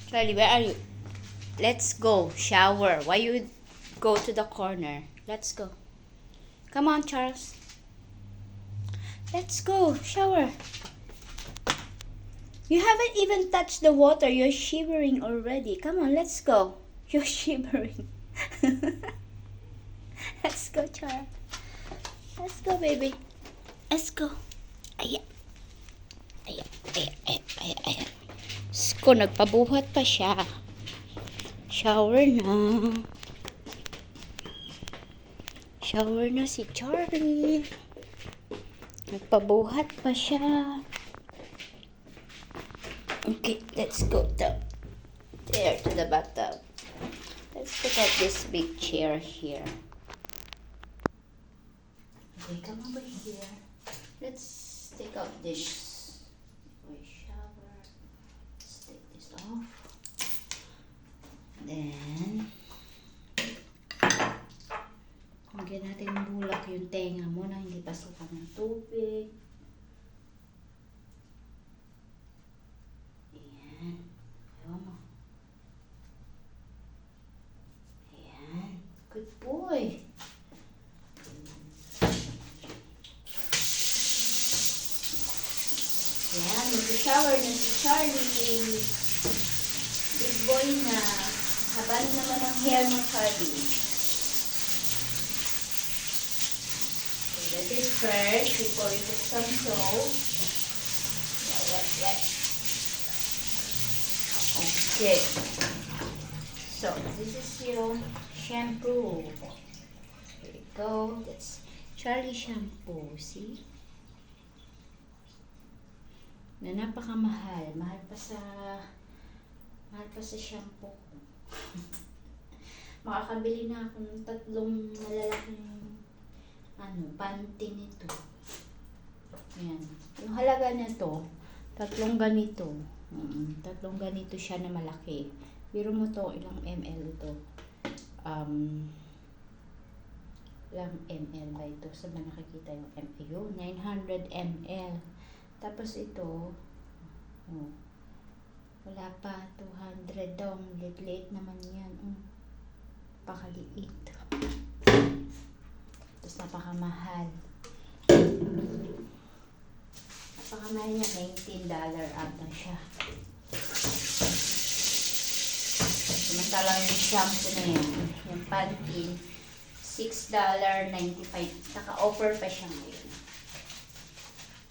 Charlie, where are you? Let's go. Shower. Why you go to the corner? Let's go. Come on, Charles. Let's go. Shower. You haven't even touched the water. You're shivering already. Come on, let's go. You're shivering. Let's go, Charles. Let's go, baby. Let's go. Ayan. Ayan. Ayan. Ayan. Ayan. Ayan. Sko, nagpabuhat pa siya. Shower na. Shower na si Charlie. Nagpabuhat pa siya. Okay, let's go down there to the bathtub. Let's pick up this big chair here. Okay, come over here. Let's take out this. We shower. Let's take this off. Then, lagyan natin bulak yung tenga mo na hindi pasukan ng tubig. Ayan. Ayaw mo. Ayan. Good boy. Ayan. Mag-shower na si Charlie. Big boy na. Haba naman ang hair mo, Charlie. So, let it first before you put some soap. Yeah. Okay. So, this is your shampoo. There you go. That's Charlie shampoo. See? Na napakamahal. Mahal pa sa shampoo ko. Makakabili na ako ng 3 malalaking panty nito. Yan. Yung halaga nito, 3 ganito. 3 ganito siya na malaki. Biro mo to, ilang ml ito? Ilang ml ba ito? Saan ba nakikita yung ml? 900 ml. Tapos ito, wala pa, 200 daw. Late naman yan. Pakaliit. Tapos napakamahal. Napakamahal niya, $19 ata siya. Samantalang yung shampoo na yan, yung Pantene, $6.95. Naka-offer pa siya ngayon.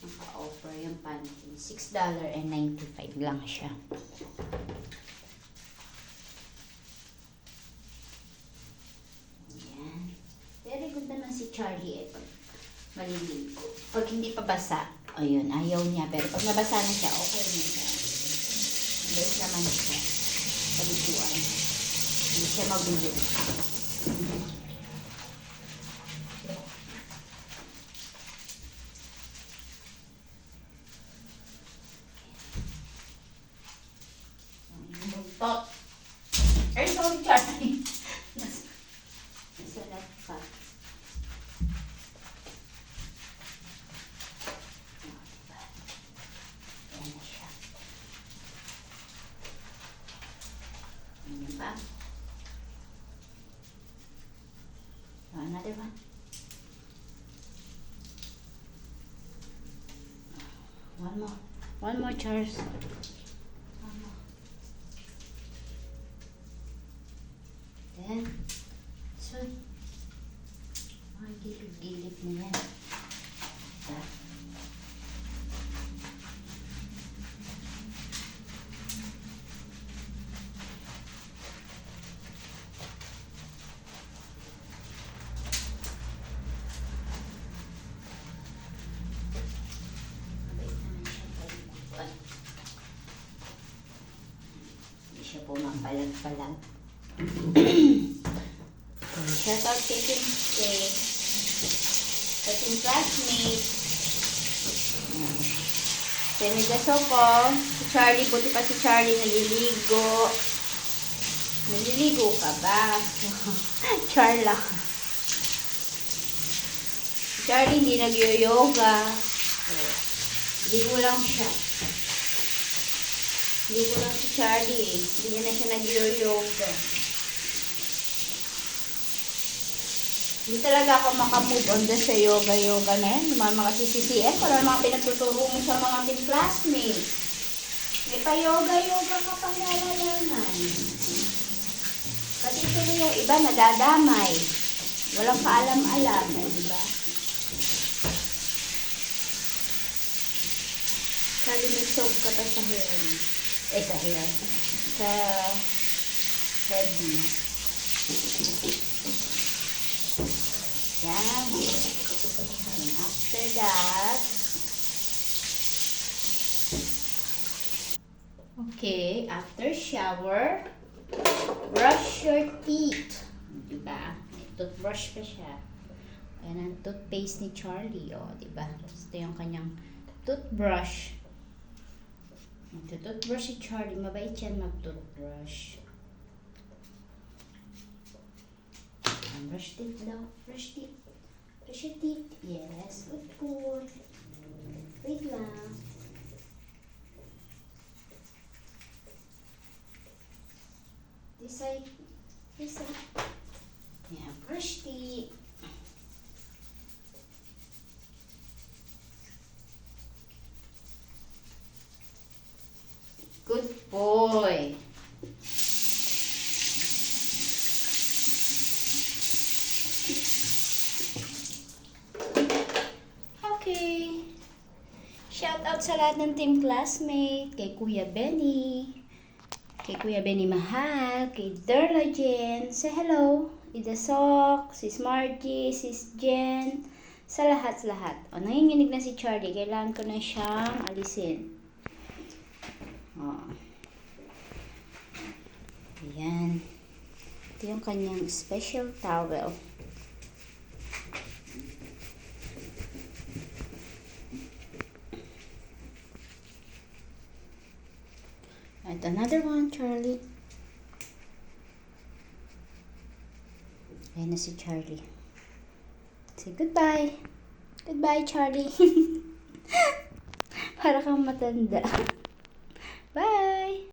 Naka-offer yung Pantene. $6.95 lang siya. Ayan. Very good naman si Charlie pag maliligo. Pag hindi pa basa, ayun, ayaw niya. Pero pag nabasa na siya, okay na siya. Mabait naman siya. Paliguan. Hindi siya magulo. Tot. Ay, sorry, Charlie. Nasa left pa. Ayan na siya. Ayan pa. Another one. One more, Charles. Then, so, gilid-gilid na yan. Mabait naman siya paliguan. Hindi siya pumapalag-palag. Shout out kay ating classmate. Sinigaso ko. Si Charlie, buti pa si Charlie naliligo. Naliligo ka ba? Charla. Si Charlie hindi nag-yoga. Ligo lang siya. Hindi ko lang si Charlie eh. Hindi niya na siya nag-yoga. Hindi talaga ako makamove on doon sa yoga na yan. Mama kasi si CM, wala mga pinagtuturo mo sa mga team classmates. May pa-yoga ka pang nalalaman. Kasi ito yung iba nadadamay. Walang kaalam-alam, eh, di ba? Sabi may soap ka pa sa hair. Sa hair. Sa head mo. Yan. And after that, okay, after shower, brush your teeth. Diba? May toothbrush pa siya. Ayan ang toothpaste ni Charlie. O, diba? Ito yung kanyang toothbrush. Ito toothbrush si Charlie. Mabait yan mag-toothbrush. Brush teeth daw. Brush teeth. Brush your teeth. Yes. Good boy. Wait lang. This side. This side. Yeah. Brush teeth. Good boy. Okay. Shout out sa lahat ng team classmate, kay Kuya Benny, kay Kuya Benny Mahal, kay Derla Jen, say hello, Ida Sok, Sis Margie, Sis Jen, sa lahat. O, nanginginig na si Charlie, kailangan ko na siyang alisin. O. Ayan. Ito yung kanyang special towel. And another one, Charlie. Ayan na si Charlie. Say goodbye. Goodbye, Charlie. Para kang matanda. Bye!